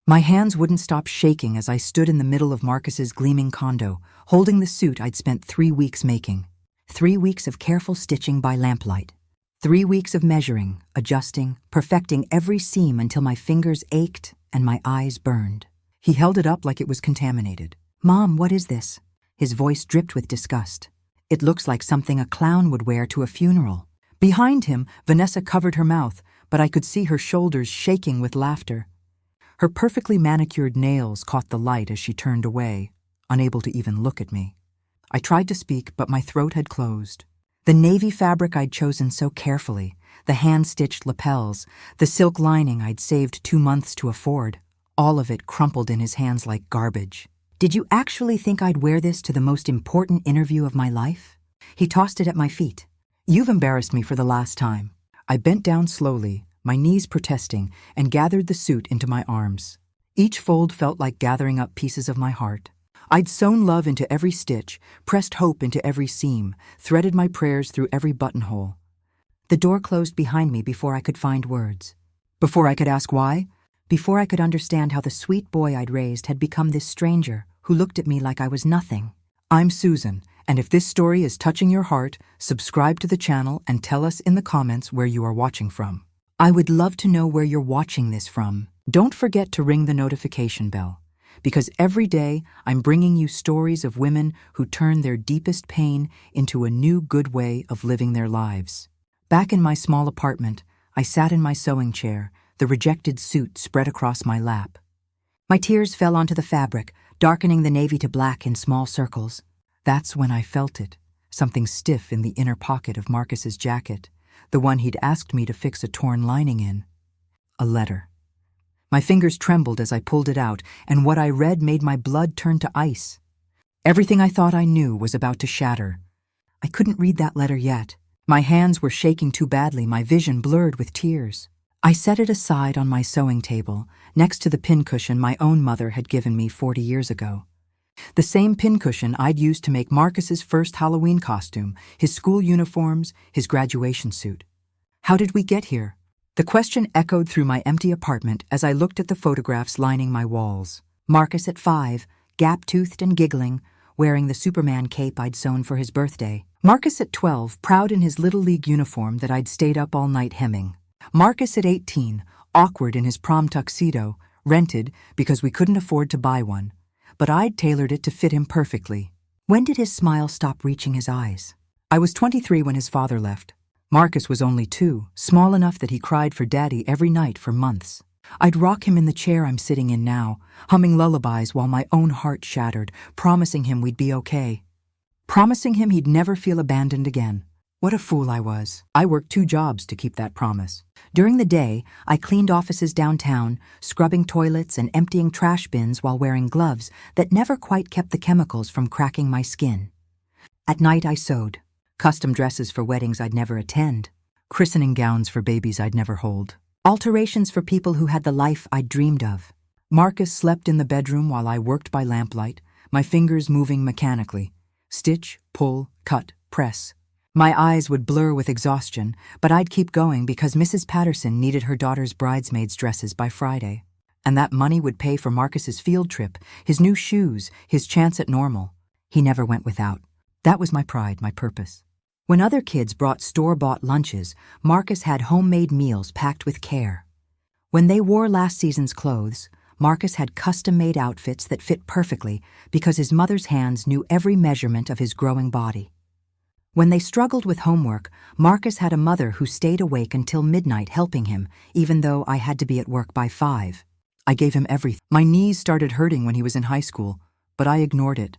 My hands wouldn't stop shaking as I stood in the middle of Marcus's gleaming condo, holding the suit I'd spent 3 weeks making. 3 weeks of careful stitching by lamplight. 3 weeks of measuring, adjusting, perfecting every seam until my fingers ached and my eyes burned. He held it up like it was contaminated. "Mom, what is this?" His voice dripped with disgust. "It looks like something a clown would wear to a funeral." Behind him, Vanessa covered her mouth, but I could see her shoulders shaking with laughter. Her perfectly manicured nails caught the light as she turned away, unable to even look at me. I tried to speak, but my throat had closed. The navy fabric I'd chosen so carefully, the hand-stitched lapels, the silk lining I'd saved 2 months to afford, all of it crumpled in his hands like garbage. "Did you actually think I'd wear this to the most important interview of my life?" He tossed it at my feet. "You've embarrassed me for the last time." I bent down slowly, my knees protesting, and gathered the suit into my arms. Each fold felt like gathering up pieces of my heart. I'd sewn love into every stitch, pressed hope into every seam, threaded my prayers through every buttonhole. The door closed behind me before I could find words. Before I could ask why? Before I could understand how the sweet boy I'd raised had become this stranger who looked at me like I was nothing. I'm Susan, and if this story is touching your heart, subscribe to the channel and tell us in the comments where you are watching from. I would love to know where you're watching this from. Don't forget to ring the notification bell, because every day I'm bringing you stories of women who turn their deepest pain into a new good way of living their lives. Back in my small apartment, I sat in my sewing chair, the rejected suit spread across my lap. My tears fell onto the fabric, darkening the navy to black in small circles. That's when I felt it, something stiff in the inner pocket of Marcus's jacket, the one he'd asked me to fix a torn lining in. A letter. My fingers trembled as I pulled it out, and what I read made my blood turn to ice. Everything I thought I knew was about to shatter. I couldn't read that letter yet. My hands were shaking too badly, my vision blurred with tears. I set it aside on my sewing table, next to the pincushion my own mother had given me 40 years ago. The same pincushion I'd used to make Marcus's first Halloween costume, his school uniforms, his graduation suit. How did we get here? The question echoed through my empty apartment as I looked at the photographs lining my walls. Marcus at 5, gap-toothed and giggling, wearing the Superman cape I'd sewn for his birthday. Marcus at 12, proud in his Little League uniform that I'd stayed up all night hemming. Marcus at 18, awkward in his prom tuxedo, rented because we couldn't afford to buy one, but I'd tailored it to fit him perfectly. When did his smile stop reaching his eyes? I was 23 when his father left. Marcus was only 2, small enough that he cried for Daddy every night for months. I'd rock him in the chair I'm sitting in now, humming lullabies while my own heart shattered, promising him we'd be okay. Promising him he'd never feel abandoned again. What a fool I was. I worked 2 jobs to keep that promise. During the day, I cleaned offices downtown, scrubbing toilets and emptying trash bins while wearing gloves that never quite kept the chemicals from cracking my skin. At night I sewed. Custom dresses for weddings I'd never attend. Christening gowns for babies I'd never hold. Alterations for people who had the life I'd dreamed of. Marcus slept in the bedroom while I worked by lamplight, my fingers moving mechanically. Stitch, pull, cut, press. My eyes would blur with exhaustion, but I'd keep going because Mrs. Patterson needed her daughter's bridesmaids' dresses by Friday. And that money would pay for Marcus's field trip, his new shoes, his chance at normal. He never went without. That was my pride, my purpose. When other kids brought store-bought lunches, Marcus had homemade meals packed with care. When they wore last season's clothes, Marcus had custom-made outfits that fit perfectly because his mother's hands knew every measurement of his growing body. When they struggled with homework, Marcus had a mother who stayed awake until midnight helping him, even though I had to be at work by 5. I gave him everything. My knees started hurting when he was in high school, but I ignored it.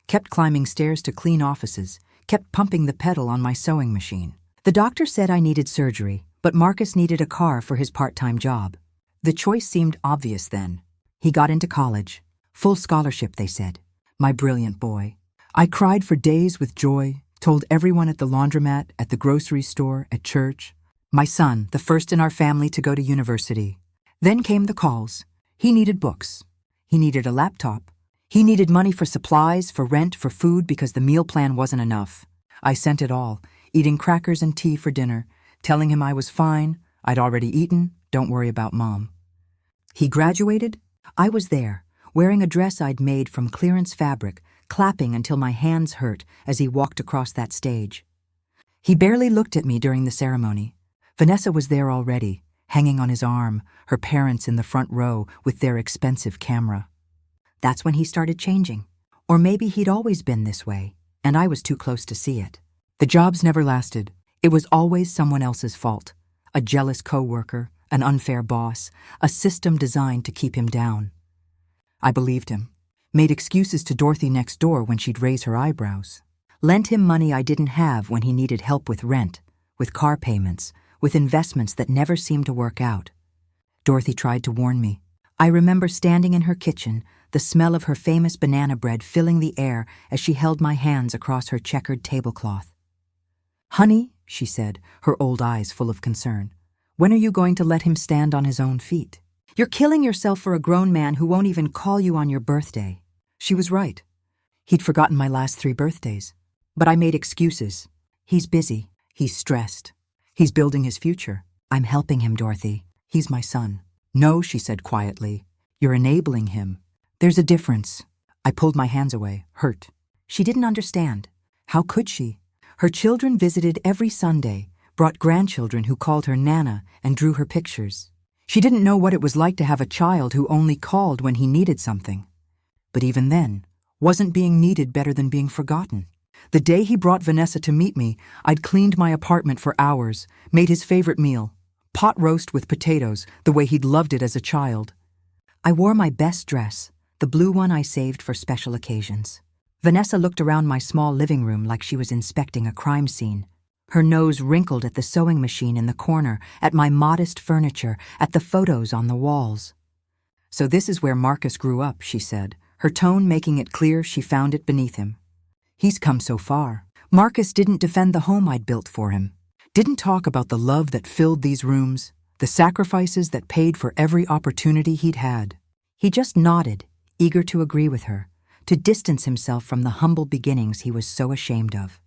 Kept climbing stairs to clean offices, kept pumping the pedal on my sewing machine. The doctor said I needed surgery, but Marcus needed a car for his part-time job. The choice seemed obvious then. He got into college. Full scholarship, they said. My brilliant boy. I cried for days with joy, told everyone at the laundromat, at the grocery store, at church. My son, the first in our family to go to university. Then came the calls. He needed books. He needed a laptop. He needed money for supplies, for rent, for food because the meal plan wasn't enough. I sent it all, eating crackers and tea for dinner, telling him I was fine, I'd already eaten, don't worry about Mom. He graduated, I was there, wearing a dress I'd made from clearance fabric, clapping until my hands hurt as he walked across that stage. He barely looked at me during the ceremony. Vanessa was there already, hanging on his arm, her parents in the front row with their expensive camera. That's when he started changing. Or maybe he'd always been this way, and I was too close to see it. The jobs never lasted. It was always someone else's fault. A jealous coworker, an unfair boss, a system designed to keep him down. I believed him. Made excuses to Dorothy next door when she'd raise her eyebrows. Lent him money I didn't have when he needed help with rent, with car payments, with investments that never seemed to work out. Dorothy tried to warn me. I remember standing in her kitchen, the smell of her famous banana bread filling the air as she held my hands across her checkered tablecloth. "Honey," she said, her old eyes full of concern, "when are you going to let him stand on his own feet? You're killing yourself for a grown man who won't even call you on your birthday." She was right. He'd forgotten my last 3 birthdays. But I made excuses. He's busy. He's stressed. He's building his future. I'm helping him, Dorothy. He's my son. "No," she said quietly. "You're enabling him. There's a difference." I pulled my hands away, hurt. She didn't understand. How could she? Her children visited every Sunday, brought grandchildren who called her Nana and drew her pictures. She didn't know what it was like to have a child who only called when he needed something. But even then, wasn't being needed better than being forgotten? The day he brought Vanessa to meet me, I'd cleaned my apartment for hours, made his favorite meal, pot roast with potatoes, the way he'd loved it as a child. I wore my best dress, the blue one I saved for special occasions. Vanessa looked around my small living room like she was inspecting a crime scene. Her nose wrinkled at the sewing machine in the corner, at my modest furniture, at the photos on the walls. "So this is where Marcus grew up," she said, her tone making it clear she found it beneath him. "He's come so far." Marcus didn't defend the home I'd built for him, didn't talk about the love that filled these rooms, the sacrifices that paid for every opportunity he'd had. He just nodded, eager to agree with her, to distance himself from the humble beginnings he was so ashamed of.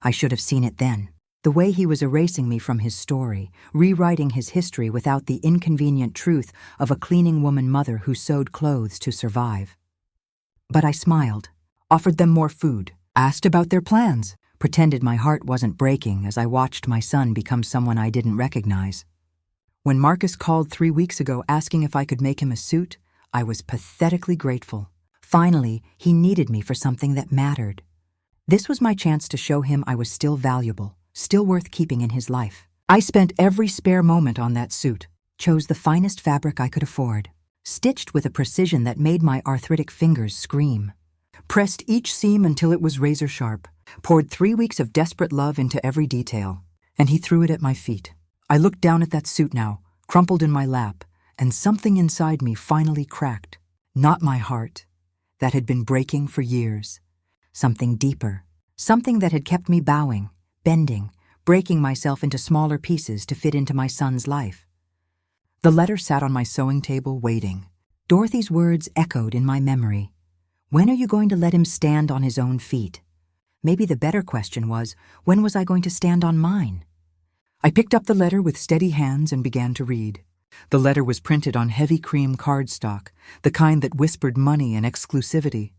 I should have seen it then. The way he was erasing me from his story, rewriting his history without the inconvenient truth of a cleaning woman mother who sewed clothes to survive. But I smiled, offered them more food, asked about their plans, pretended my heart wasn't breaking as I watched my son become someone I didn't recognize. When Marcus called 3 weeks ago asking if I could make him a suit, I was pathetically grateful. Finally, he needed me for something that mattered. This was my chance to show him I was still valuable, still worth keeping in his life. I spent every spare moment on that suit, chose the finest fabric I could afford, stitched with a precision that made my arthritic fingers scream, pressed each seam until it was razor sharp, poured 3 weeks of desperate love into every detail, and he threw it at my feet. I looked down at that suit now, crumpled in my lap, and something inside me finally cracked. Not my heart, that had been breaking for years. Something deeper, something that had kept me bowing, bending, breaking myself into smaller pieces to fit into my son's life. The letter sat on my sewing table waiting. Dorothy's words echoed in my memory. When are you going to let him stand on his own feet? Maybe the better question was, when was I going to stand on mine? I picked up the letter with steady hands and began to read. The letter was printed on heavy cream cardstock, the kind that whispered money and exclusivity.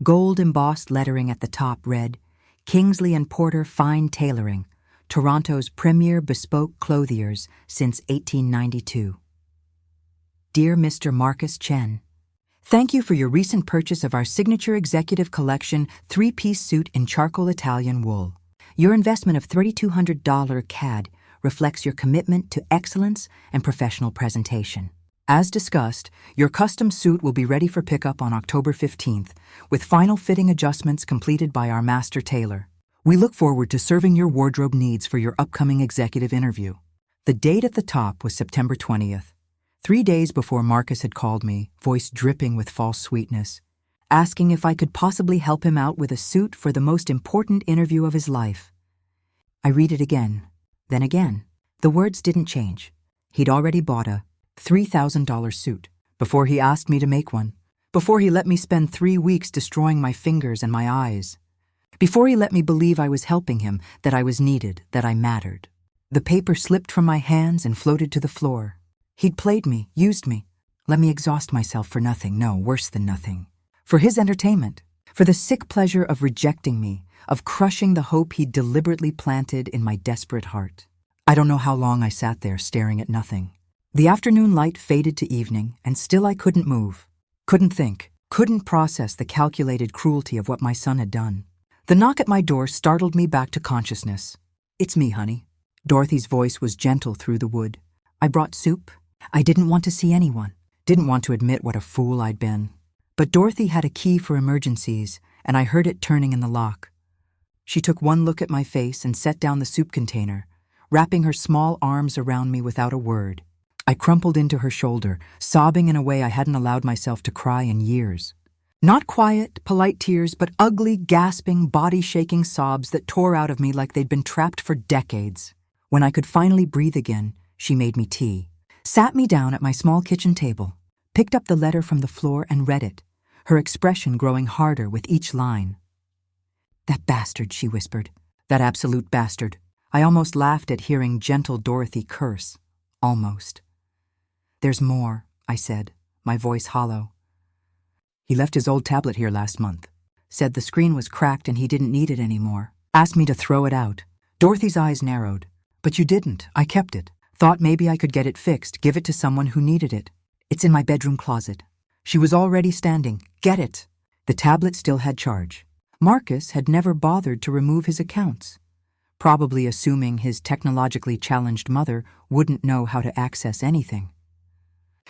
Gold-embossed lettering at the top read, "Kingsley and Porter Fine Tailoring, Toronto's premier bespoke clothiers since 1892. Dear Mr. Marcus Chen, thank you for your recent purchase of our signature executive collection 3-piece suit in charcoal Italian wool. Your investment of $3,200 CAD reflects your commitment to excellence and professional presentation. As discussed, your custom suit will be ready for pickup on October 15th, with final fitting adjustments completed by our master tailor. We look forward to serving your wardrobe needs for your upcoming executive interview." The date at the top was September 20th, 3 days before Marcus had called me, voice dripping with false sweetness, asking if I could possibly help him out with a suit for the most important interview of his life. I read it again, then again. The words didn't change. He'd already bought a $3,000 suit before he asked me to make one, before he let me spend 3 weeks destroying my fingers and my eyes, before he let me believe I was helping him, that I was needed, that I mattered. The paper slipped from my hands and floated to the floor. He'd played me, used me. Let me exhaust myself for nothing, no, worse than nothing. For his entertainment, for the sick pleasure of rejecting me, of crushing the hope he'd deliberately planted in my desperate heart. I don't know how long I sat there staring at nothing. The afternoon light faded to evening, and still I couldn't move, couldn't think, couldn't process the calculated cruelty of what my son had done. The knock at my door startled me back to consciousness. "It's me, honey." Dorothy's voice was gentle through the wood. "I brought soup. I didn't want to see anyone. Didn't want to admit what a fool I'd been. But Dorothy had a key for emergencies, and I heard it turning in the lock." She took one look at my face and set down the soup container, wrapping her small arms around me without a word. I crumpled into her shoulder, sobbing in a way I hadn't allowed myself to cry in years. Not quiet, polite tears, but ugly, gasping, body-shaking sobs that tore out of me like they'd been trapped for decades. When I could finally breathe again, she made me tea, sat me down at my small kitchen table, picked up the letter from the floor and read it, her expression growing harder with each line. "That bastard," she whispered. "That absolute bastard." I almost laughed at hearing gentle Dorothy curse. Almost. "There's more," I said, my voice hollow. "He left his old tablet here last month. Said the screen was cracked and he didn't need it anymore. Asked me to throw it out." Dorothy's eyes narrowed. "But you didn't. I kept it. Thought maybe I could get it fixed, give it to someone who needed it. It's in my bedroom closet." She was already standing. "Get it." The tablet still had charge. Marcus had never bothered to remove his accounts, probably assuming his technologically challenged mother wouldn't know how to access anything.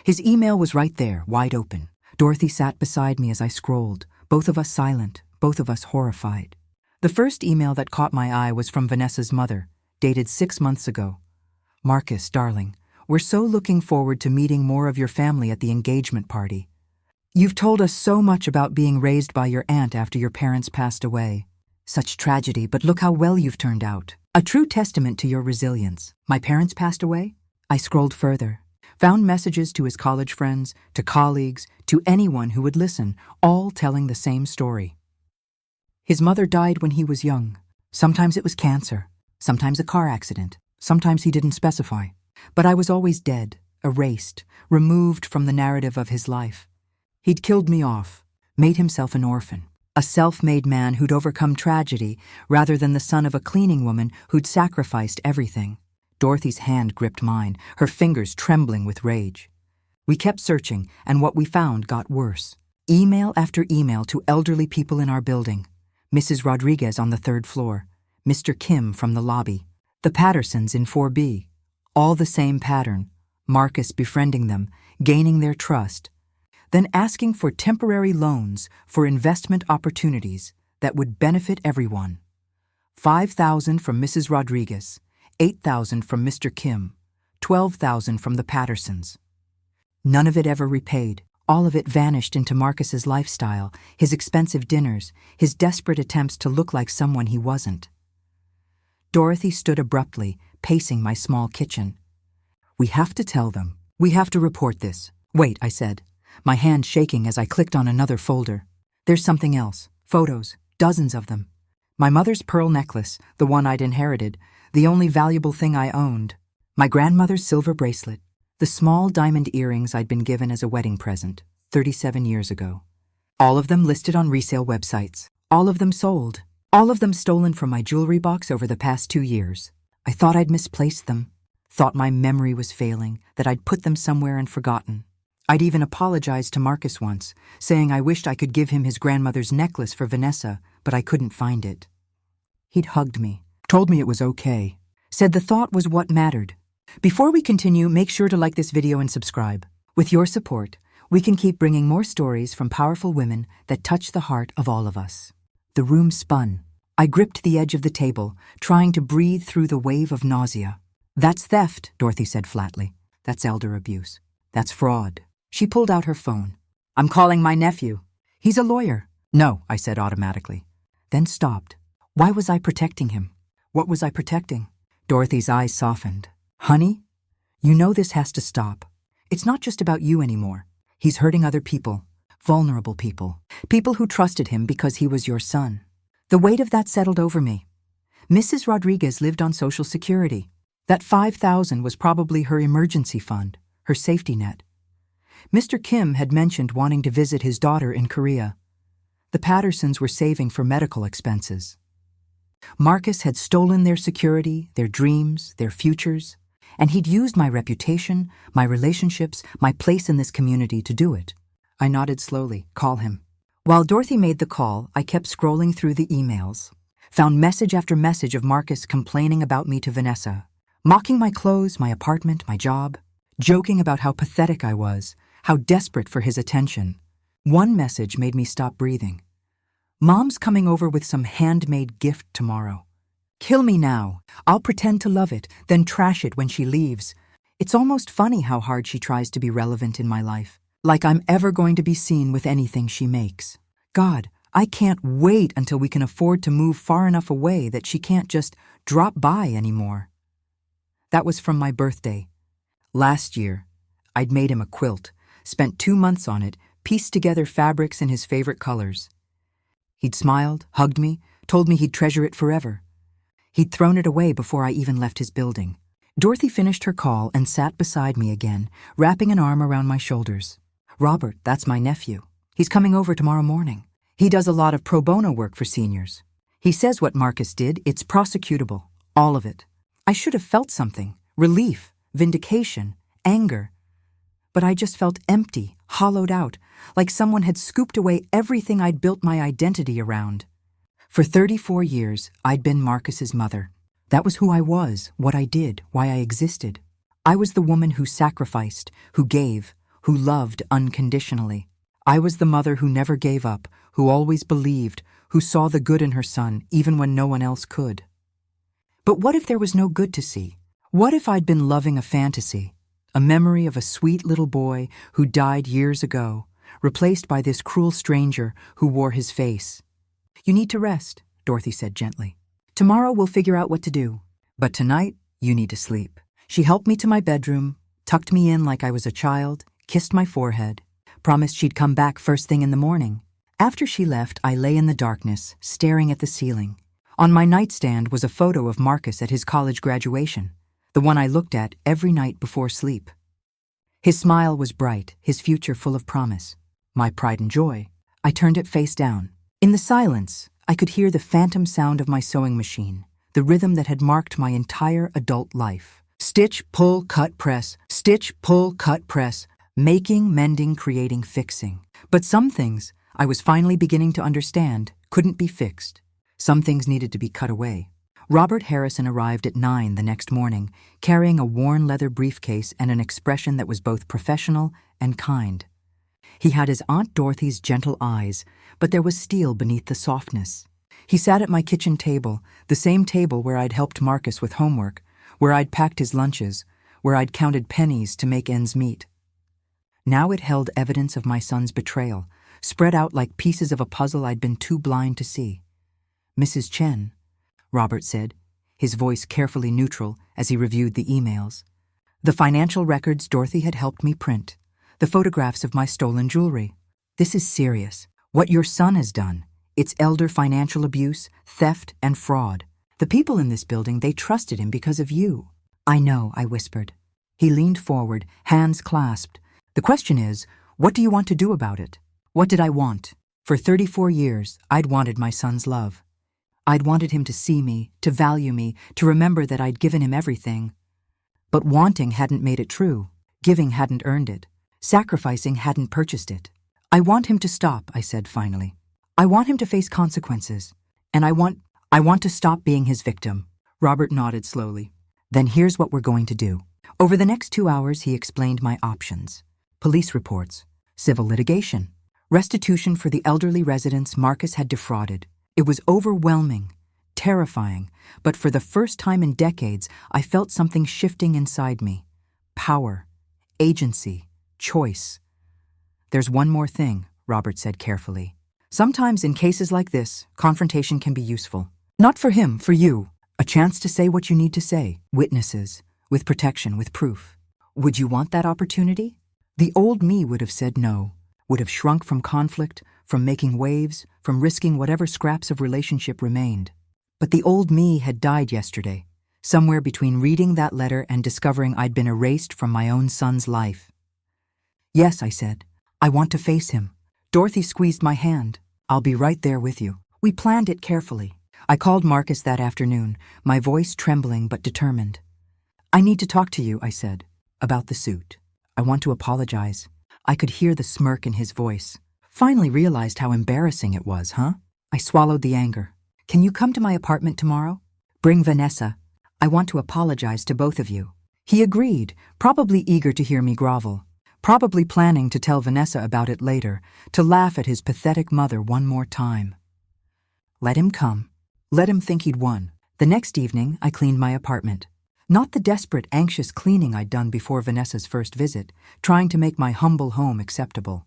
His email was right there, wide open. Dorothy sat beside me as I scrolled, both of us silent, both of us horrified. The first email that caught my eye was from Vanessa's mother, dated 6 months ago. "Marcus, darling, we're so looking forward to meeting more of your family at the engagement party. You've told us so much about being raised by your aunt after your parents passed away. Such tragedy, but look how well you've turned out. A true testament to your resilience. My parents passed away?" I scrolled further, found messages to his college friends, to colleagues, to anyone who would listen, all telling the same story. His mother died when he was young. Sometimes it was cancer, sometimes a car accident, sometimes he didn't specify. But I was always dead, erased, removed from the narrative of his life. He'd killed me off, made himself an orphan, a self-made man who'd overcome tragedy rather than the son of a cleaning woman who'd sacrificed everything. Dorothy's hand gripped mine, her fingers trembling with rage. We kept searching, and what we found got worse. Email after email to elderly people in our building. Mrs. Rodriguez on the 3rd floor, Mr. Kim from the lobby, the Pattersons in 4B. All the same pattern, Marcus befriending them, gaining their trust, then asking for temporary loans for investment opportunities that would benefit everyone. $5,000 from Mrs. Rodriguez, $8,000 from Mr. Kim, $12,000 from the Pattersons. None of it ever repaid. All of it vanished into Marcus's lifestyle, his expensive dinners, his desperate attempts to look like someone he wasn't. Dorothy stood abruptly, pacing my small kitchen. "We have to tell them. We have to report this." "Wait," I said, my hand shaking as I clicked on another folder. "There's something else. Photos, dozens of them. My mother's pearl necklace, the one I'd inherited, the only valuable thing I owned. My grandmother's silver bracelet, the small diamond earrings I'd been given as a wedding present 37 years ago. All of them listed on resale websites. All of them sold. All of them stolen from my jewelry box over the past 2 years. I thought I'd misplaced them. Thought my memory was failing, that I'd put them somewhere and forgotten. I'd even apologized to Marcus once, saying I wished I could give him his grandmother's necklace for Vanessa, but I couldn't find it. He'd hugged me, told me it was okay, said the thought was what mattered. Before we continue, make sure to like this video and subscribe. With your support, we can keep bringing more stories from powerful women that touch the heart of all of us. The room spun. I gripped the edge of the table, trying to breathe through the wave of nausea. "That's theft," Dorothy said flatly. "That's elder abuse. That's fraud." She pulled out her phone. "I'm calling my nephew. He's a lawyer." "No," I said automatically. Then stopped. Why was I protecting him? What was I protecting? Dorothy's eyes softened. "Honey, you know this has to stop. It's not just about you anymore. He's hurting other people, vulnerable people, people who trusted him because he was your son." The weight of that settled over me. Mrs. Rodriguez lived on Social Security. That $5,000 was probably her emergency fund, her safety net. Mr. Kim had mentioned wanting to visit his daughter in Korea. The Pattersons were saving for medical expenses. Marcus had stolen their security, their dreams, their futures, and he'd used my reputation, my relationships, my place in this community to do it. I nodded slowly. Call him. While Dorothy made the call, I kept scrolling through the emails. Found message after message of Marcus complaining about me to Vanessa, mocking my clothes, my apartment, my job, joking about how pathetic I was, how desperate for his attention. One message made me stop breathing. Mom's coming over with some handmade gift tomorrow. Kill me now. I'll pretend to love it, then trash it when she leaves. It's almost funny how hard she tries to be relevant in my life. Like I'm ever going to be seen with anything she makes. God, I can't wait until we can afford to move far enough away that she can't just drop by anymore. That was from my birthday. Last year, I'd made him a quilt, spent 2 months on it, pieced together fabrics in his favorite colors. He'd smiled, hugged me, told me he'd treasure it forever. He'd thrown it away before I even left his building. Dorothy finished her call and sat beside me again, wrapping an arm around my shoulders. Robert, that's my nephew. He's coming over tomorrow morning. He does a lot of pro bono work for seniors. He says what Marcus did, it's prosecutable. All of it. I should have felt something. Relief, vindication, anger. But I just felt empty, hollowed out, like someone had scooped away everything I'd built my identity around. For 34 years, I'd been Marcus's mother. That was who I was, what I did, why I existed. I was the woman who sacrificed, who gave, who loved unconditionally. I was the mother who never gave up, who always believed, who saw the good in her son even when no one else could. But what if there was no good to see? What if I'd been loving a fantasy, a memory of a sweet little boy who died years ago, replaced by this cruel stranger who wore his face? You need to rest, Dorothy said gently. Tomorrow we'll figure out what to do. But tonight, you need to sleep. She helped me to my bedroom, tucked me in like I was a child, kissed my forehead, promised she'd come back first thing in the morning. After she left, I lay in the darkness, staring at the ceiling. On my nightstand was a photo of Marcus at his college graduation, the one I looked at every night before sleep. His smile was bright, his future full of promise. My pride and joy. I turned it face down. In the silence, I could hear the phantom sound of my sewing machine, the rhythm that had marked my entire adult life. Stitch, pull, cut, press. Stitch, pull, cut, press. Making, mending, creating, fixing. But some things, I was finally beginning to understand, couldn't be fixed. Some things needed to be cut away. Robert Harrison arrived at 9 the next morning, carrying a worn leather briefcase and an expression that was both professional and kind. He had his Aunt Dorothy's gentle eyes, but there was steel beneath the softness. He sat at my kitchen table, the same table where I'd helped Marcus with homework, where I'd packed his lunches, where I'd counted pennies to make ends meet. Now it held evidence of my son's betrayal, spread out like pieces of a puzzle I'd been too blind to see. Mrs. Chen, Robert said, his voice carefully neutral as he reviewed the emails. The financial records Dorothy had helped me print, the photographs of my stolen jewelry. This is serious. What your son has done, it's elder financial abuse, theft, and fraud. The people in this building, they trusted him because of you. I know, I whispered. He leaned forward, hands clasped. The question is, what do you want to do about it? What did I want? For 34 years, I'd wanted my son's love. I'd wanted him to see me, to value me, to remember that I'd given him everything. But wanting hadn't made it true. Giving hadn't earned it. Sacrificing hadn't purchased it. I want him to stop, I said finally. I want him to face consequences. And I want to stop being his victim. Robert nodded slowly. Then here's what we're going to do. Over the next 2 hours, he explained my options. Police reports, civil litigation, restitution for the elderly residents Marcus had defrauded. It was overwhelming, terrifying, but for the first time in decades, I felt something shifting inside me. Power, agency, choice. There's one more thing, Robert said carefully. Sometimes in cases like this, confrontation can be useful. Not for him, for you. A chance to say what you need to say. Witnesses, with protection, with proof. Would you want that opportunity? The old me would have said no, would have shrunk from conflict, from making waves, from risking whatever scraps of relationship remained. But the old me had died yesterday, somewhere between reading that letter and discovering I'd been erased from my own son's life. Yes, I said. I want to face him. Dorothy squeezed my hand. I'll be right there with you. We planned it carefully. I called Marcus that afternoon, my voice trembling but determined. I need to talk to you, I said, about the suit. I want to apologize. I could hear the smirk in his voice. Finally realized how embarrassing it was, huh? I swallowed the anger. Can you come to my apartment tomorrow? Bring Vanessa. I want to apologize to both of you. He agreed, probably eager to hear me grovel, probably planning to tell Vanessa about it later, to laugh at his pathetic mother one more time. Let him come. Let him think he'd won. The next evening, I cleaned my apartment. Not the desperate, anxious cleaning I'd done before Vanessa's first visit, trying to make my humble home acceptable.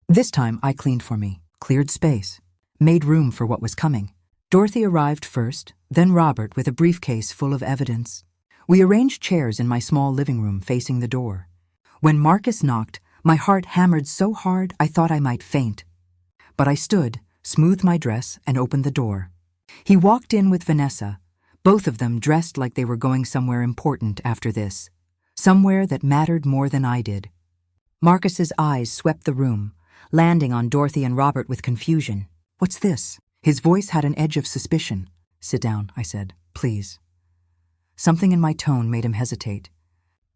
This time, I cleaned for me, cleared space, made room for what was coming. Dorothy arrived first, then Robert with a briefcase full of evidence. We arranged chairs in my small living room facing the door. When Marcus knocked, my heart hammered so hard I thought I might faint. But I stood, smoothed my dress, and opened the door. He walked in with Vanessa, both of them dressed like they were going somewhere important after this, somewhere that mattered more than I did. Marcus's eyes swept the room, landing on Dorothy and Robert with confusion. What's this? His voice had an edge of suspicion. Sit down, I said, please. Something in my tone made him hesitate.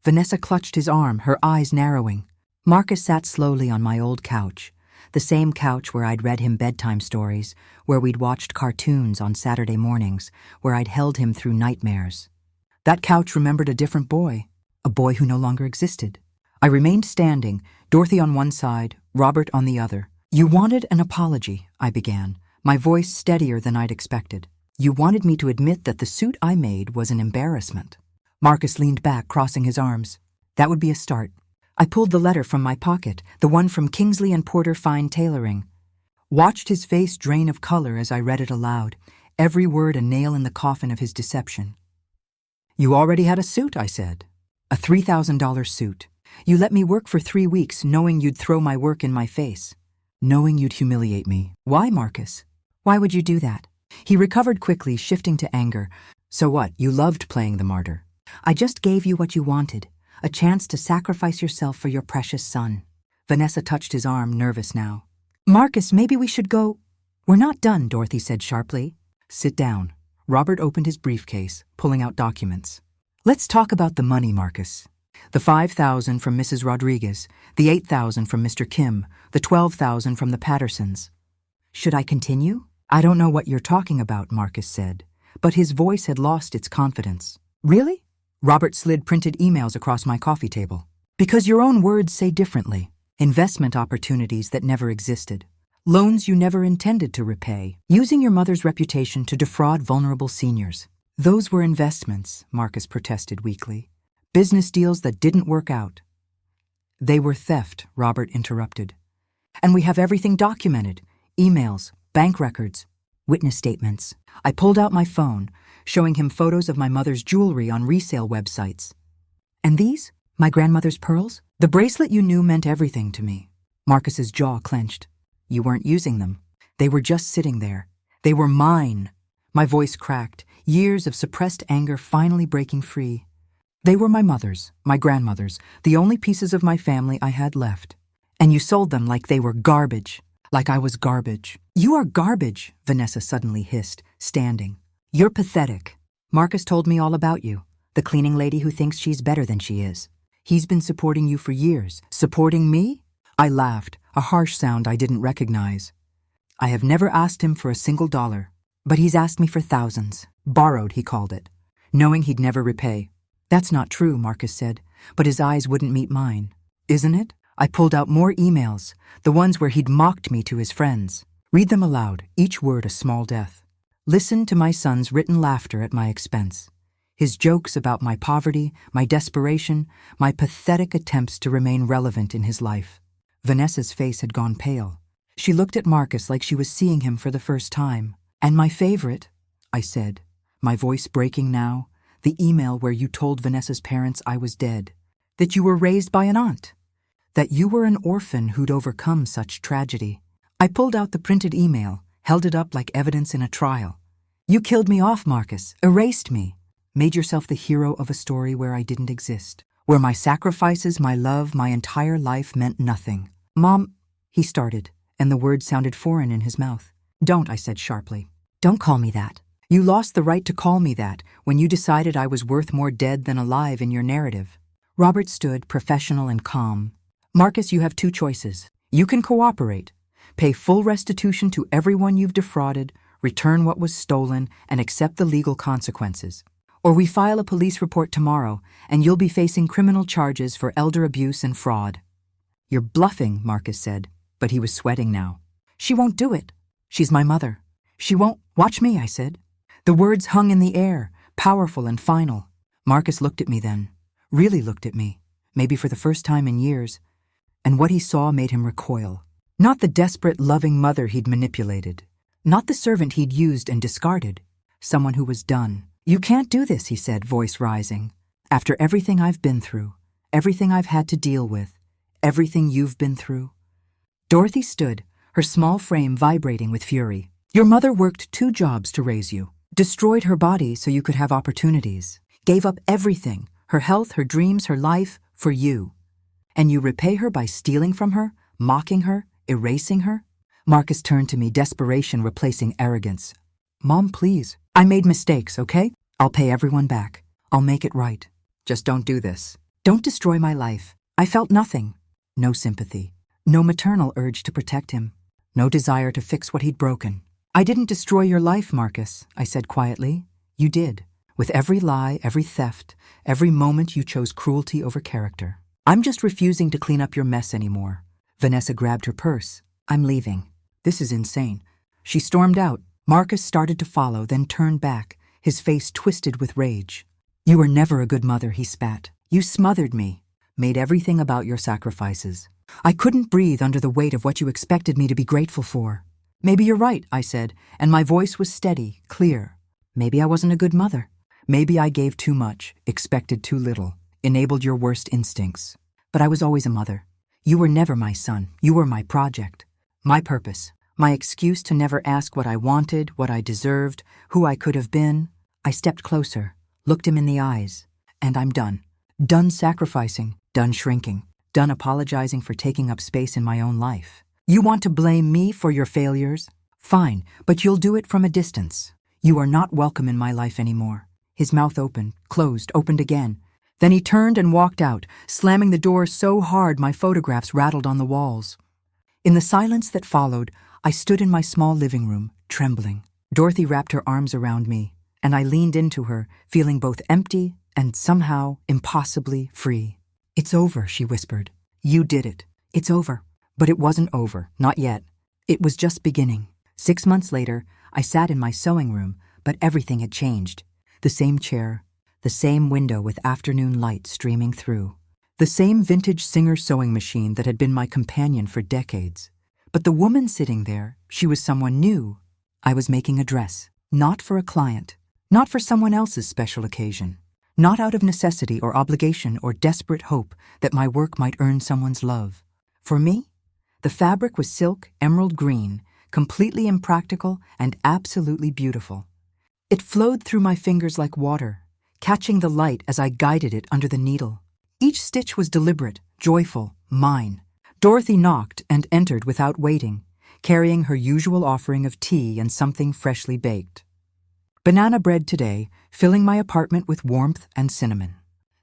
Vanessa clutched his arm, her eyes narrowing. Marcus sat slowly on my old couch, the same couch where I'd read him bedtime stories, where we'd watched cartoons on Saturday mornings, where I'd held him through nightmares. That couch remembered a different boy, a boy who no longer existed. I remained standing, Dorothy on one side, Robert on the other. You wanted an apology, I began, my voice steadier than I'd expected. You wanted me to admit that the suit I made was an embarrassment. Marcus leaned back, crossing his arms. That would be a start. I pulled the letter from my pocket, the one from Kingsley and Porter Fine Tailoring. Watched his face drain of color as I read it aloud, every word a nail in the coffin of his deception. You already had a suit, I said. A $3,000 suit. You let me work for 3 weeks knowing you'd throw my work in my face. Knowing you'd humiliate me. Why, Marcus? Why would you do that? He recovered quickly, shifting to anger. So what, you loved playing the martyr. I just gave you what you wanted, a chance to sacrifice yourself for your precious son. Vanessa touched his arm, nervous now. Marcus, maybe we should go. We're not done, Dorothy said sharply. Sit down. Robert opened his briefcase, pulling out documents. Let's talk about the money, Marcus. The $5,000 from Mrs. Rodriguez, the $8,000 from Mr. Kim, the $12,000 from the Pattersons. Should I continue? I don't know what you're talking about, Marcus said, but his voice had lost its confidence. Really? Robert slid printed emails across my coffee table. Because your own words say differently. Investment opportunities that never existed. Loans you never intended to repay. Using your mother's reputation to defraud vulnerable seniors. Those were investments, Marcus protested weakly. Business deals that didn't work out. They were theft, Robert interrupted. And we have everything documented. Emails, bank records, witness statements. I pulled out my phone, showing him photos of my mother's jewelry on resale websites. And these? My grandmother's pearls? The bracelet you knew meant everything to me. Marcus's jaw clenched. You weren't using them. They were just sitting there. They were mine. My voice cracked, years of suppressed anger finally breaking free. They were my mother's, my grandmother's, the only pieces of my family I had left. And you sold them like they were garbage. Like I was garbage. You are garbage, Vanessa suddenly hissed, standing. You're pathetic. Marcus told me all about you, the cleaning lady who thinks she's better than she is. He's been supporting you for years. Supporting me? I laughed, a harsh sound I didn't recognize. I have never asked him for a single dollar, but he's asked me for thousands. Borrowed, he called it, knowing he'd never repay. That's not true, Marcus said, but his eyes wouldn't meet mine. Isn't it? I pulled out more emails, the ones where he'd mocked me to his friends. Read them aloud, each word a small death. Listen to my son's written laughter at my expense. His jokes about my poverty, my desperation, my pathetic attempts to remain relevant in his life. Vanessa's face had gone pale. She looked at Marcus like she was seeing him for the first time. And my favorite, I said, my voice breaking now, the email where you told Vanessa's parents I was dead, that you were raised by an aunt, that you were an orphan who'd overcome such tragedy. I pulled out the printed email, held it up like evidence in a trial. You killed me off, Marcus, erased me, made yourself the hero of a story where I didn't exist. where my sacrifices, my love, my entire life meant nothing. Mom, he started, and the words sounded foreign in his mouth. Don't, I said sharply. Don't call me that. You lost the right to call me that when you decided I was worth more dead than alive in your narrative. Robert stood, professional and calm. Marcus, you have two choices. You can cooperate, pay full restitution to everyone you've defrauded, return what was stolen, and accept the legal consequences. Or we file a police report tomorrow, and you'll be facing criminal charges for elder abuse and fraud. You're bluffing, Marcus said, but he was sweating now. She won't do it. She's my mother. She won't. Watch me, I said. The words hung in the air, powerful and final. Marcus looked at me then, really looked at me, maybe for the first time in years, and what he saw made him recoil. Not the desperate, loving mother he'd manipulated, not the servant he'd used and discarded, someone who was done. You can't do this, he said, voice rising. After everything I've been through, everything I've had to deal with, everything you've been through. Dorothy stood, her small frame vibrating with fury. Your mother worked 2 jobs to raise you, destroyed her body so you could have opportunities, gave up everything, her health, her dreams, her life, for you. And you repay her by stealing from her, mocking her, erasing her? Marcus turned to me, desperation replacing arrogance. Mom, please. I made mistakes, okay? I'll pay everyone back. I'll make it right. Just don't do this. Don't destroy my life. I felt nothing. No sympathy. No maternal urge to protect him. No desire to fix what he'd broken. I didn't destroy your life, Marcus, I said quietly. You did. With every lie, every theft, every moment you chose cruelty over character. I'm just refusing to clean up your mess anymore. Vanessa grabbed her purse. I'm leaving. This is insane. She stormed out. Marcus started to follow, then turned back, his face twisted with rage. You were never a good mother, he spat. You smothered me, made everything about your sacrifices. I couldn't breathe under the weight of what you expected me to be grateful for. Maybe you're right, I said, and my voice was steady, clear. Maybe I wasn't a good mother. Maybe I gave too much, expected too little, enabled your worst instincts. But I was always a mother. You were never my son. You were my project, my purpose. My excuse to never ask what I wanted, what I deserved, who I could have been. I stepped closer, looked him in the eyes, and I'm done. Done sacrificing, done shrinking, done apologizing for taking up space in my own life. You want to blame me for your failures? Fine, but you'll do it from a distance. You are not welcome in my life anymore. His mouth opened, closed, opened again. Then he turned and walked out, slamming the door so hard my photographs rattled on the walls. In the silence that followed, I stood in my small living room, trembling. Dorothy wrapped her arms around me, and I leaned into her, feeling both empty and somehow impossibly free. It's over, she whispered. You did it. It's over. But it wasn't over, not yet. It was just beginning. 6 months later, I sat in my sewing room, but everything had changed. The same chair, the same window with afternoon light streaming through, the same vintage Singer sewing machine that had been my companion for decades. But the woman sitting there, she was someone new. I was making a dress, not for a client, not for someone else's special occasion, not out of necessity or obligation or desperate hope that my work might earn someone's love. For me, the fabric was silk, emerald green, completely impractical and absolutely beautiful. It flowed through my fingers like water, catching the light as I guided it under the needle. Each stitch was deliberate, joyful, mine. Dorothy knocked and entered without waiting, carrying her usual offering of tea and something freshly baked. Banana bread today, filling my apartment with warmth and cinnamon.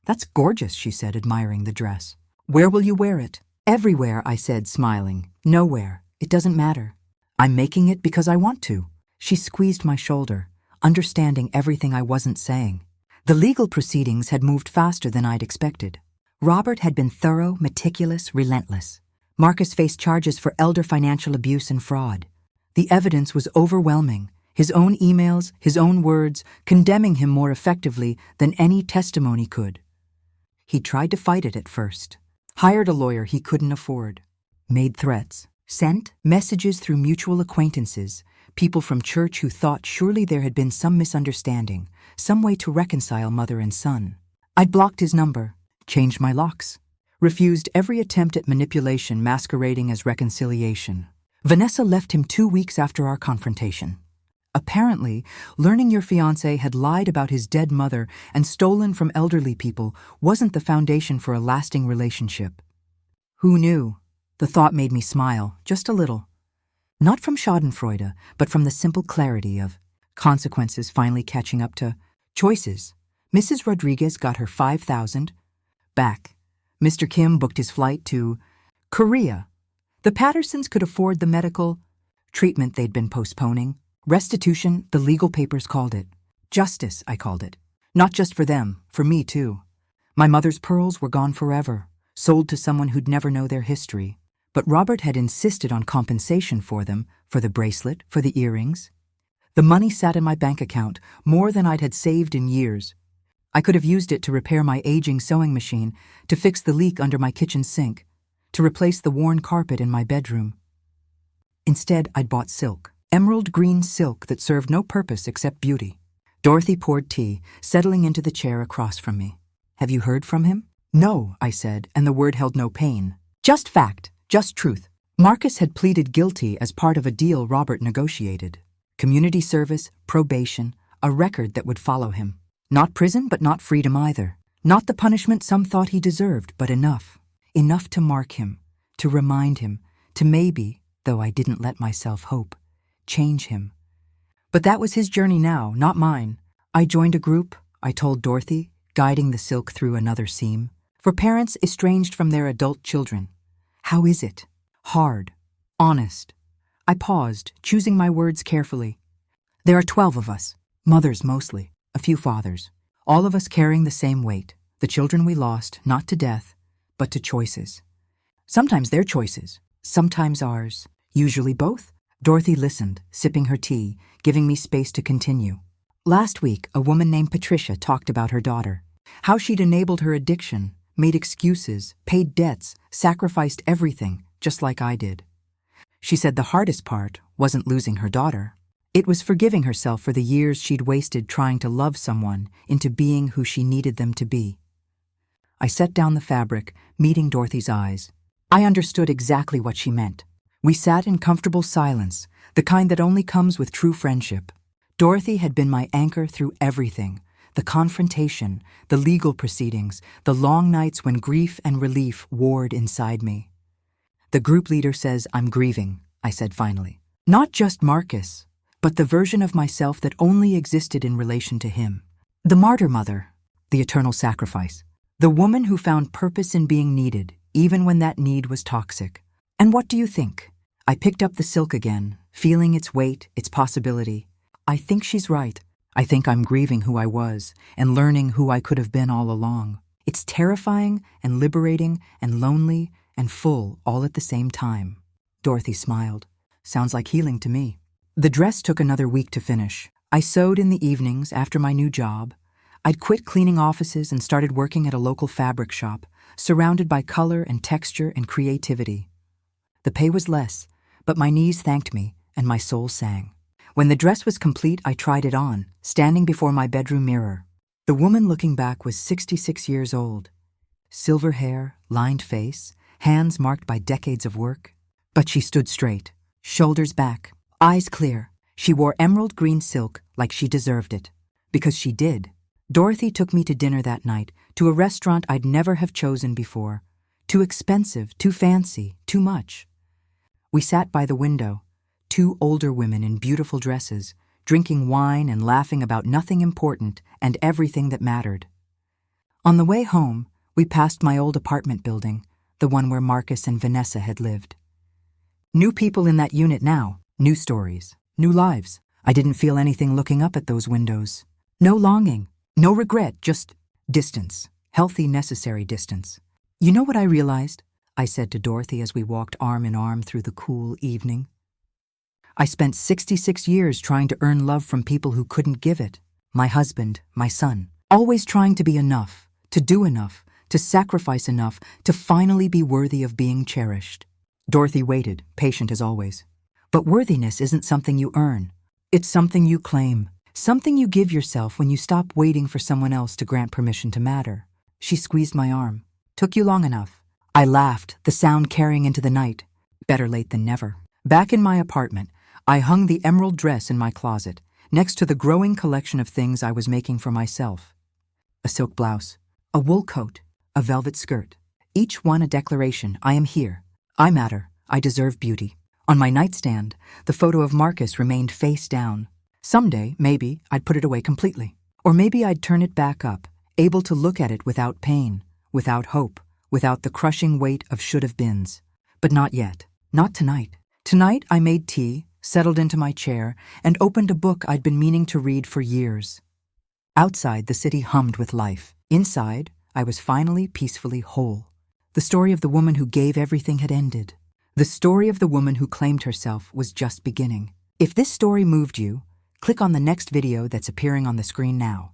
That's gorgeous, she said, admiring the dress. Where will you wear it? Everywhere, I said, smiling. Nowhere. It doesn't matter. I'm making it because I want to. She squeezed my shoulder, understanding everything I wasn't saying. The legal proceedings had moved faster than I'd expected. Robert had been thorough, meticulous, relentless. Marcus faced charges for elder financial abuse and fraud. The evidence was overwhelming. His own emails, his own words, condemning him more effectively than any testimony could. He tried to fight it at first. Hired a lawyer he couldn't afford. Made threats. Sent messages through mutual acquaintances, people from church who thought surely there had been some misunderstanding, some way to reconcile mother and son. I'd blocked his number, changed my locks, refused every attempt at manipulation masquerading as reconciliation. Vanessa left him 2 weeks after our confrontation. Apparently, learning your fiancé had lied about his dead mother and stolen from elderly people wasn't the foundation for a lasting relationship. Who knew? The thought made me smile, just a little. Not from schadenfreude, but from the simple clarity of consequences finally catching up to choices. Mrs. Rodriguez got her 5,000 back. Mr. Kim booked his flight to Korea. The Pattersons could afford the medical treatment they'd been postponing. Restitution, the legal papers called it. Justice, I called it. Not just for them, for me too. My mother's pearls were gone forever, sold to someone who'd never know their history. But Robert had insisted on compensation for them, for the bracelet, for the earrings. The money sat in my bank account, more than I'd had saved in years. I could have used it to repair my aging sewing machine, to fix the leak under my kitchen sink, to replace the worn carpet in my bedroom. Instead, I'd bought silk. Emerald green silk that served no purpose except beauty. Dorothy poured tea, settling into the chair across from me. Have you heard from him? No, I said, and the word held no pain. Just fact, just truth. Marcus had pleaded guilty as part of a deal Robert negotiated. Community service, probation, a record that would follow him. Not prison, but not freedom either. Not the punishment some thought he deserved, but enough. Enough to mark him, to remind him, to maybe, though I didn't let myself hope, change him. But that was his journey now, not mine. I joined a group, I told Dorothy, guiding the silk through another seam, for parents estranged from their adult children. How is it? Hard. Honest. I paused, choosing my words carefully. There are 12 of us, mothers mostly, a few fathers, all of us carrying the same weight, the children we lost, not to death, but to choices. Sometimes their choices, sometimes ours, usually both. Dorothy listened, sipping her tea, giving me space to continue. Last week, a woman named Patricia talked about her daughter, how she'd enabled her addiction, made excuses, paid debts, sacrificed everything, just like I did. She said the hardest part wasn't losing her daughter. It was forgiving herself for the years she'd wasted trying to love someone into being who she needed them to be. I set down the fabric, meeting Dorothy's eyes. I understood exactly what she meant. We sat in comfortable silence, the kind that only comes with true friendship. Dorothy had been my anchor through everything, the confrontation, the legal proceedings, the long nights when grief and relief warred inside me. The group leader says I'm grieving, I said finally. Not just Marcus, but the version of myself that only existed in relation to him. The martyr mother, the eternal sacrifice. The woman who found purpose in being needed, even when that need was toxic. And what do you think? I picked up the silk again, feeling its weight, its possibility. I think she's right. I think I'm grieving who I was and learning who I could have been all along. It's terrifying and liberating and lonely and full all at the same time. Dorothy smiled. Sounds like healing to me. The dress took another week to finish. I sewed in the evenings after my new job. I'd quit cleaning offices and started working at a local fabric shop, surrounded by color and texture and creativity. The pay was less, but my knees thanked me and my soul sang. When the dress was complete, I tried it on, standing before my bedroom mirror. The woman looking back was 66 years old. Silver hair, lined face, hands marked by decades of work. But she stood straight, shoulders back, eyes clear. She wore emerald green silk like she deserved it. Because she did. Dorothy took me to dinner that night, to a restaurant I'd never have chosen before. Too expensive, too fancy, too much. We sat by the window, two older women in beautiful dresses, drinking wine and laughing about nothing important and everything that mattered. On the way home, we passed my old apartment building, the one where Marcus and Vanessa had lived. New people in that unit now, new stories, new lives. I didn't feel anything looking up at those windows. No longing, no regret, just distance, healthy, necessary distance. You know what I realized? I said to Dorothy as we walked arm in arm through the cool evening. I spent 66 years trying to earn love from people who couldn't give it. My husband, my son, always trying to be enough, to do enough, to sacrifice enough, to finally be worthy of being cherished. Dorothy waited, patient as always. But worthiness isn't something you earn. It's something you claim, something you give yourself when you stop waiting for someone else to grant permission to matter. She squeezed my arm. Took you long enough. I laughed, the sound carrying into the night. Better late than never. Back in my apartment, I hung the emerald dress in my closet, next to the growing collection of things I was making for myself. A silk blouse, a wool coat, a velvet skirt. Each one a declaration: I am here. I matter. I deserve beauty. On my nightstand, the photo of Marcus remained face down. Someday, maybe, I'd put it away completely. Or maybe I'd turn it back up, able to look at it without pain, without hope, without the crushing weight of should-have-beens. But not yet. Not tonight. Tonight I made tea, settled into my chair, and opened a book I'd been meaning to read for years. Outside, the city hummed with life. Inside, I was finally peacefully whole. The story of the woman who gave everything had ended. The story of the woman who claimed herself was just beginning. If this story moved you, click on the next video that's appearing on the screen now.